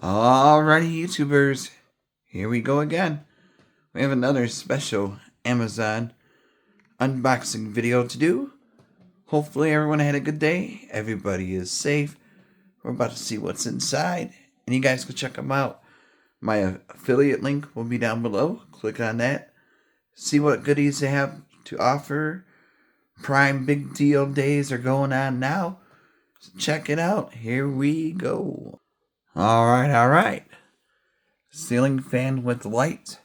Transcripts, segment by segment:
Alrighty, YouTubers, here we go again. We have another special Amazon unboxing video to do. Hopefully everyone had a good day. Everybody is safe. We're about to see what's inside, and you guys can check them out. My affiliate link will be down below. Click on that. See what goodies they have to offer. Prime big deal days are going on now. So check it out. Here we go. Alright. Ceiling fan with light.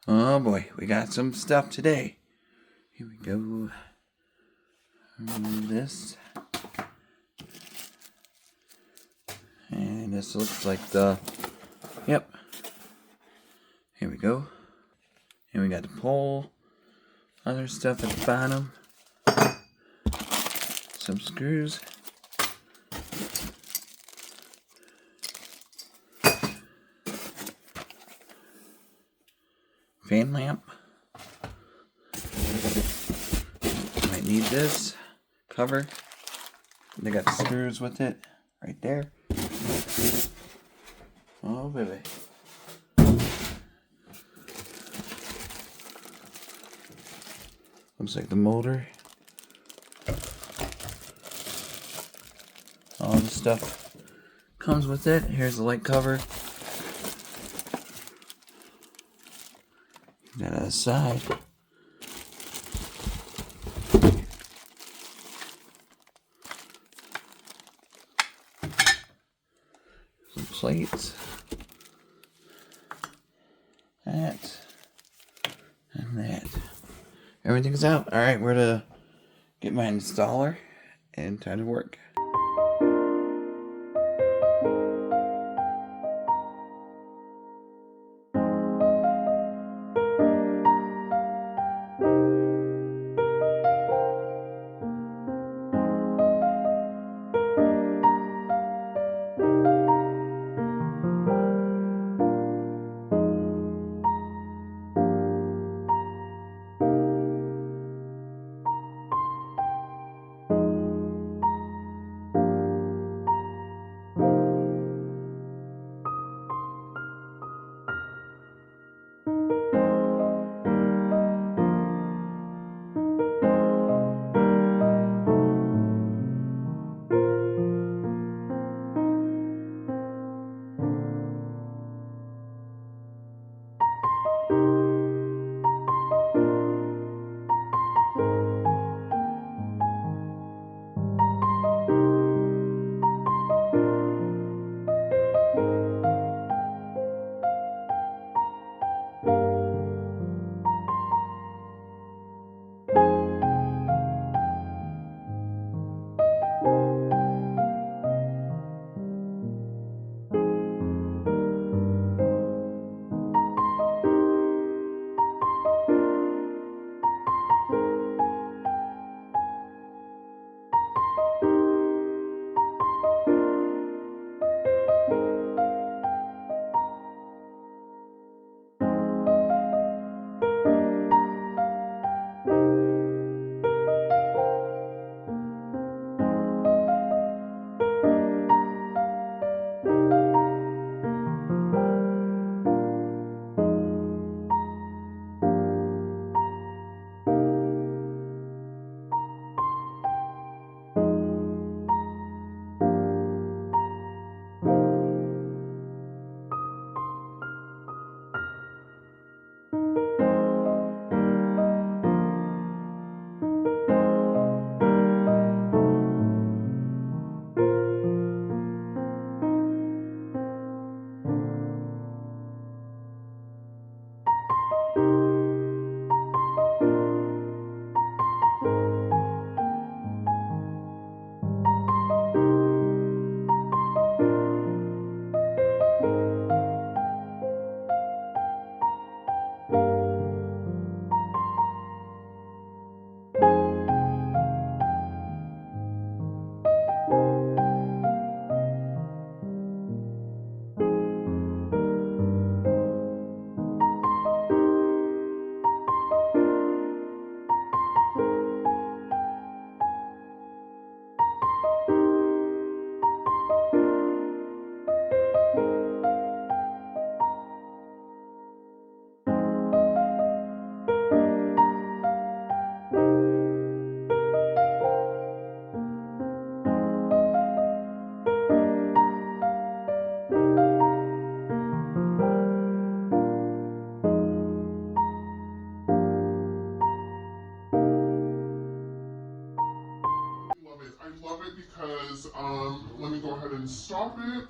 Oh boy, we got some stuff today. Here we go. This. And this looks like the... Yep. Here we go. And we got the pole. Other stuff at the bottom. Some screws. Fan lamp. Might need this cover. They got the screws with it right there. Oh baby. Looks like the motor. All the stuff comes with it. Here's the light cover. That on the side. Some plates. That. And that. Everything's out. Alright, we're to get my installer and time to work. stop it.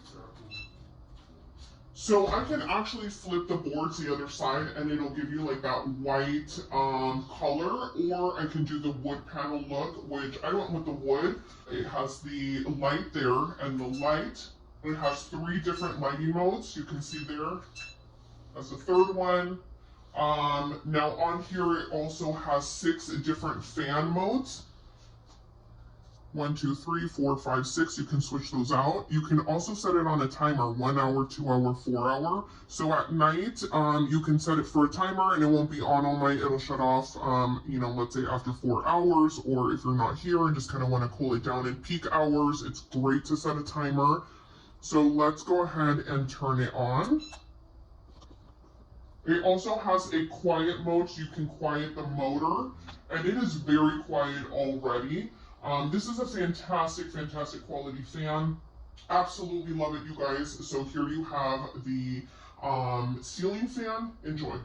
So I can actually flip the board to the other side and it'll give you like that white color, or I can do the wood panel look, which I went with the wood. It has the light there and the light. It has 3 different lighting modes. You can see there. That's the 3rd one. Now on here it also has 6 different fan modes. 1, 2, 3, 4, 5, 6. You can switch those out. You can also set it on a timer, 1 hour, 2 hour, 4 hour. So at night, you can set it for a timer and it won't be on all night. It'll shut off, you know, let's say after 4 hours, or if you're not here and just kind of want to cool it down in peak hours, it's great to set a timer. So let's go ahead and turn it on. It also has a quiet mode, so you can quiet the motor, and it is very quiet already. This is a fantastic, fantastic quality fan. Absolutely love it, you guys. So here you have the ceiling fan. Enjoy.